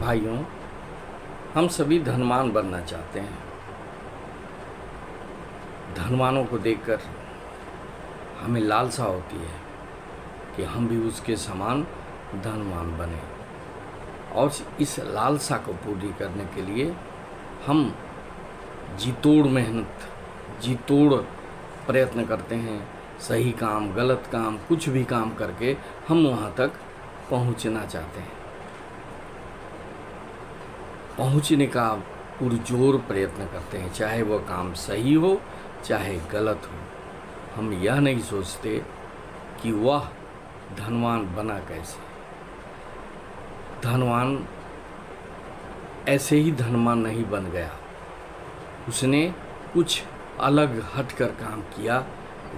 भाइयों, हम सभी धनवान बनना चाहते हैं। धनवानों को देखकर हमें लालसा होती है कि हम भी उसके समान धनवान बने, और इस लालसा को पूरी करने के लिए हम जी तोड़ मेहनत, जी तोड़ प्रयत्न करते हैं। सही काम, गलत काम, कुछ भी काम करके हम वहाँ तक पहुँचना चाहते हैं। पहुँचने का पुरजोर प्रयत्न करते हैं, चाहे वह काम सही हो चाहे गलत हो। हम यह नहीं सोचते कि वह धनवान बना कैसे। धनवान ऐसे ही धनवान नहीं बन गया, उसने कुछ अलग हटकर काम किया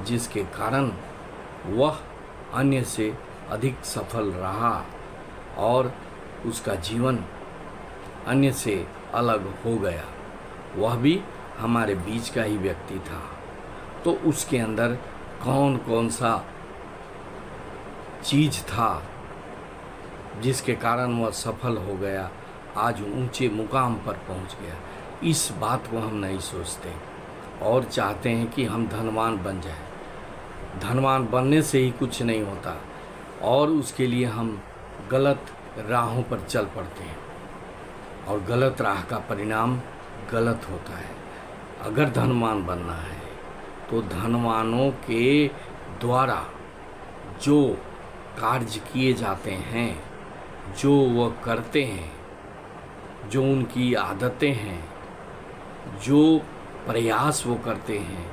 जिसके कारण वह अन्य से अधिक सफल रहा और उसका जीवन अन्य से अलग हो गया। वह भी हमारे बीच का ही व्यक्ति था, तो उसके अंदर कौन कौन सा चीज़ था जिसके कारण वह सफल हो गया, आज ऊंचे मुकाम पर पहुंच गया। इस बात को हम नहीं सोचते और चाहते हैं कि हम धनवान बन जाएं। धनवान बनने से ही कुछ नहीं होता और उसके लिए हम गलत राहों पर चल पड़ते हैं और गलत राह का परिणाम गलत होता है। अगर धनवान बनना है तो धनवानों के द्वारा जो कार्य किए जाते हैं, जो वह करते हैं, जो उनकी आदतें हैं, जो प्रयास वो करते हैं,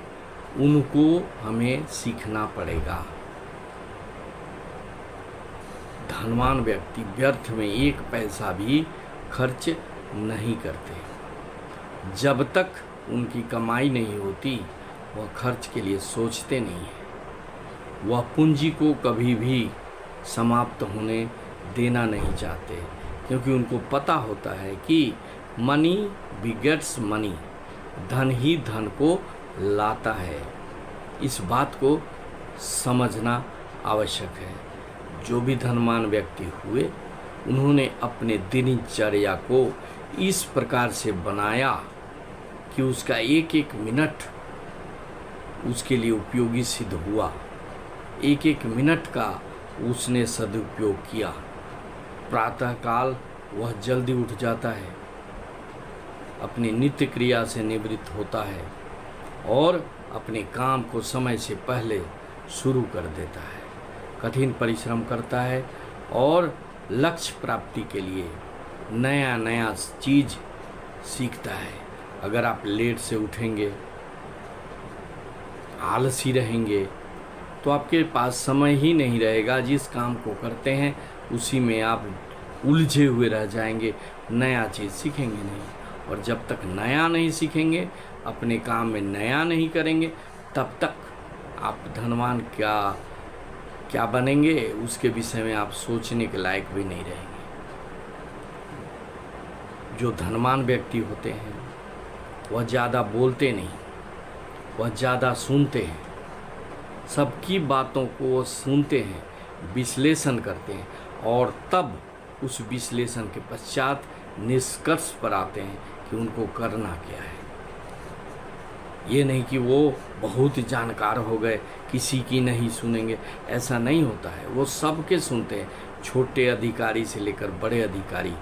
उनको हमें सीखना पड़ेगा। धनवान व्यक्ति व्यर्थ में एक पैसा भी खर्च नहीं करते। जब तक उनकी कमाई नहीं होती वह खर्च के लिए सोचते नहीं हैं। वह पूंजी को कभी भी समाप्त होने देना नहीं चाहते, क्योंकि उनको पता होता है कि मनी बिगेट्स मनी, धन ही धन को लाता है। इस बात को समझना आवश्यक है। जो भी धनवान व्यक्ति हुए, उन्होंने अपने दिनचर्या को इस प्रकार से बनाया कि उसका एक एक मिनट उसके लिए उपयोगी सिद्ध हुआ। एक एक मिनट का उसने सदुपयोग किया। प्रातःकाल वह जल्दी उठ जाता है, अपनी नित्य क्रिया से निवृत्त होता है और अपने काम को समय से पहले शुरू कर देता है। कठिन परिश्रम करता है और लक्ष्य प्राप्ति के लिए नया नया चीज़ सीखता है। अगर आप लेट से उठेंगे, आलसी रहेंगे, तो आपके पास समय ही नहीं रहेगा। जिस काम को करते हैं उसी में आप उलझे हुए रह जाएंगे, नया चीज़ सीखेंगे नहीं। और जब तक नया नहीं सीखेंगे, अपने काम में नया नहीं करेंगे, तब तक आप धनवान क्या बनेंगे उसके विषय में आप सोचने के लायक भी नहीं रहेंगे। जो धनवान व्यक्ति होते हैं वह ज़्यादा बोलते नहीं, वह ज़्यादा सुनते हैं। सबकी बातों को वो सुनते हैं, विश्लेषण करते हैं और तब उस विश्लेषण के पश्चात निष्कर्ष पर आते हैं कि उनको करना क्या है। ये नहीं कि वो बहुत जानकार हो गए, किसी की नहीं suनेंगे, ऐसा नहीं होता है। वो सबके सुनते हैं, छोटे अधिकारी से लेकर बड़े अधिकारी,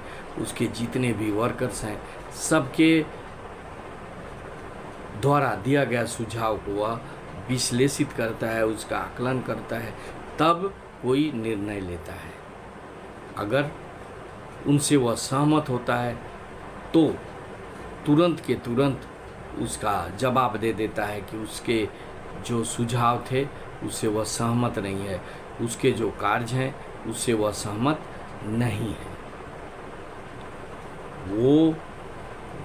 उसके जितने भी वर्कर्स हैं, सबके द्वारा दिया गया सुझाव को वह विश्लेषित करता है, उसका आकलन करता है, तब कोई निर्णय लेता है। अगर उनसे वह सहमत होता है तो तुरंत के तुरंत उसका जवाब दे देता है कि उसके जो सुझाव थे उससे वह सहमत नहीं है, उसके जो कार्य हैं उससे वह सहमत नहीं है। वो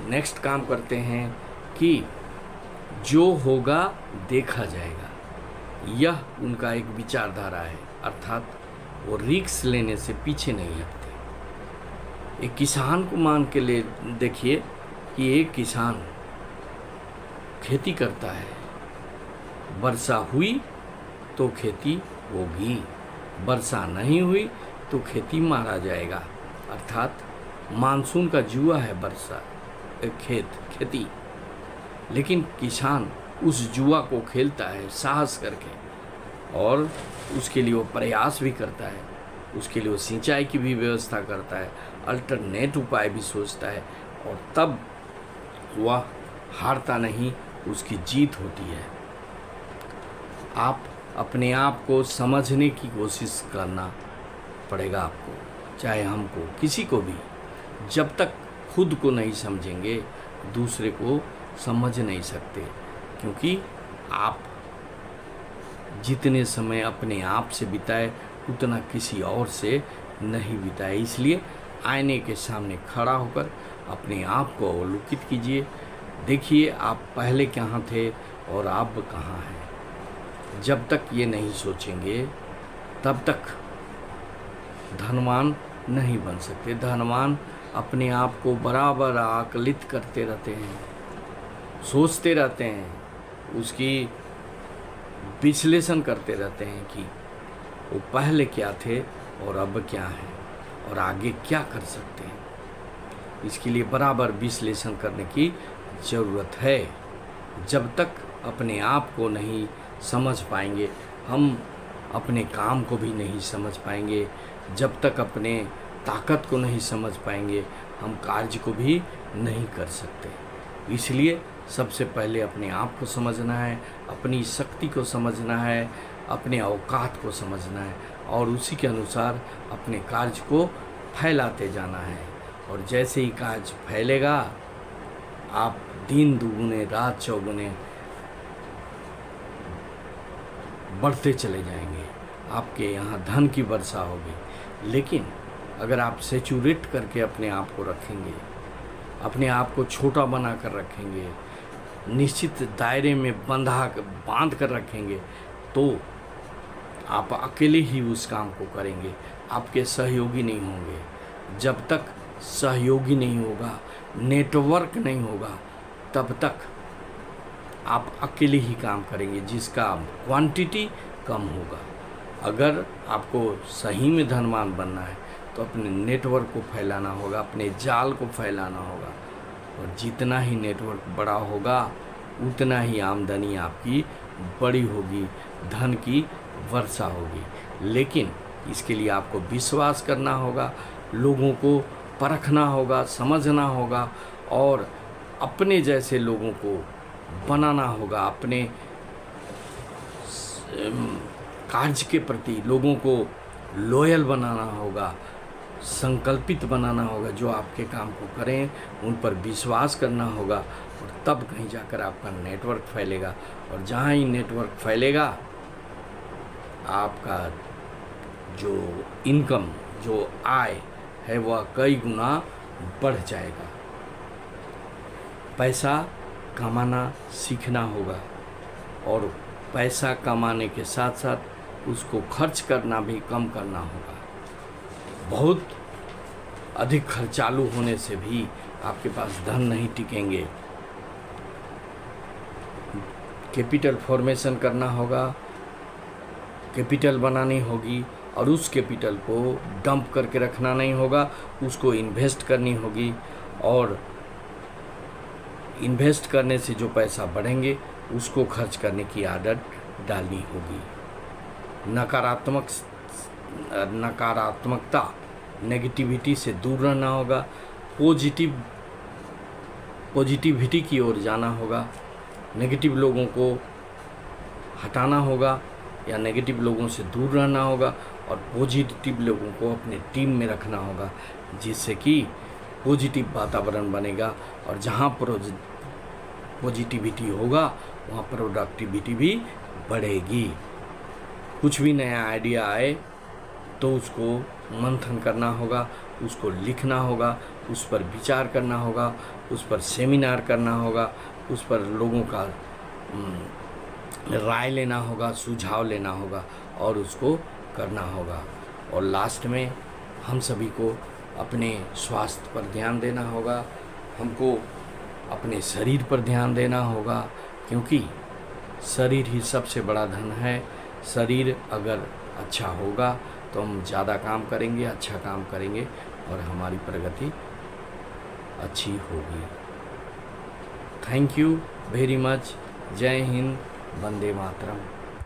नेक्स्ट काम करते हैं कि जो होगा देखा जाएगा, यह उनका एक विचारधारा है। अर्थात वो रिस्क लेने से पीछे नहीं हटते। एक किसान को मान के ले देखिए कि एक किसान खेती करता है, वर्षा हुई तो खेती होगी, वर्षा नहीं हुई तो खेती मारा जाएगा। अर्थात मानसून का जुआ है वर्षा, खेती। लेकिन किसान उस जुआ को खेलता है साहस करके, और उसके लिए वो प्रयास भी करता है, उसके लिए वो सिंचाई की भी व्यवस्था करता है, अल्टरनेट उपाय भी सोचता है, और तब वह हारता नहीं, उसकी जीत होती है। आप अपने आप को समझने की कोशिश करना पड़ेगा आपको, चाहे हमको, किसी को भी। जब तक खुद को नहीं समझेंगे दूसरे को समझ नहीं सकते, क्योंकि आप जितने समय अपने आप से बिताए उतना किसी और से नहीं बिताए। इसलिए आईने के सामने खड़ा होकर अपने आप को अवलोकित कीजिए, देखिए आप पहले कहाँ थे और अब कहाँ हैं। जब तक ये नहीं सोचेंगे तब तक धनवान नहीं बन सकते। धनवान अपने आप को बराबर आकलित करते रहते हैं, सोचते रहते हैं, उसकी विश्लेषण करते रहते हैं कि वो पहले क्या थे और अब क्या हैं और आगे क्या कर सकते हैं। इसके लिए बराबर विश्लेषण करने की ज़रूरत है। जब तक अपने आप को नहीं समझ पाएंगे, हम अपने काम को भी नहीं समझ पाएंगे। जब तक अपने ताकत को नहीं समझ पाएंगे, हम कार्य को भी नहीं कर सकते। इसलिए सबसे पहले अपने आप को समझना है, अपनी शक्ति को समझना है, अपने औकात को समझना है, और उसी के अनुसार अपने कार्य को फैलाते जाना है। और जैसे ही कार्य फैलेगा, आप दिन दुगुने रात चौगुने बढ़ते चले जाएंगे, आपके यहाँ धन की वर्षा होगी। लेकिन अगर आप सैचुरेट करके अपने आप को रखेंगे, अपने आप को छोटा बना कर रखेंगे, निश्चित दायरे में बांध कर रखेंगे, तो आप अकेले ही उस काम को करेंगे, आपके सहयोगी नहीं होंगे। जब तक सहयोगी नहीं होगा, नेटवर्क नहीं होगा, तब तक आप अकेले ही काम करेंगे, जिसका क्वांटिटी कम होगा। अगर आपको सही में धनवान बनना है तो अपने नेटवर्क को फैलाना होगा, अपने जाल को फैलाना होगा, और जितना ही नेटवर्क बड़ा होगा उतना ही आमदनी आपकी बड़ी होगी, धन की वर्षा होगी। लेकिन इसके लिए आपको विश्वास करना होगा, लोगों को परखना होगा, समझना होगा, और अपने जैसे लोगों को बनाना होगा। अपने कार्य के प्रति लोगों को लॉयल बनाना होगा, संकल्पित बनाना होगा, जो आपके काम को करें उन पर विश्वास करना होगा, और तब कहीं जाकर आपका नेटवर्क फैलेगा। और जहाँ ही नेटवर्क फैलेगा, आपका जो इनकम, जो आय है, वह कई गुना बढ़ जाएगा। पैसा कमाना सीखना होगा, और पैसा कमाने के साथ साथ उसको खर्च करना भी कम करना होगा। बहुत अधिक खर्चालू होने से भी आपके पास धन नहीं टिकेंगे। कैपिटल फॉर्मेशन करना होगा, कैपिटल बनानी होगी, और उस कैपिटल को डंप करके रखना नहीं होगा, उसको इन्वेस्ट करनी होगी, और इन्वेस्ट करने से जो पैसा बढ़ेंगे उसको खर्च करने की आदत डालनी होगी। नकारात्मकता, नेगेटिविटी से दूर रहना होगा, पॉजिटिविटी की ओर जाना होगा। नेगेटिव लोगों को हटाना होगा या नेगेटिव लोगों से दूर रहना होगा, और पॉजिटिव लोगों को अपने टीम में रखना होगा, जिससे कि पॉजिटिव वातावरण बनेगा। और जहाँ पॉजिटिविटी होगा वहाँ प्रोडक्टिविटी भी बढ़ेगी। कुछ भी नया आइडिया आए तो उसको मंथन करना होगा, उसको लिखना होगा, उस पर विचार करना होगा, उस पर सेमिनार करना होगा, उस पर लोगों का राय लेना होगा, सुझाव लेना होगा, और उसको करना होगा। और लास्ट में हम सभी को अपने स्वास्थ्य पर ध्यान देना होगा, हमको अपने शरीर पर ध्यान देना होगा, क्योंकि शरीर ही सबसे बड़ा धन है। शरीर अगर अच्छा होगा तो हम ज़्यादा काम करेंगे, अच्छा काम करेंगे, और हमारी प्रगति अच्छी होगी। Thank you very much. जय हिंद, वंदे मातरम।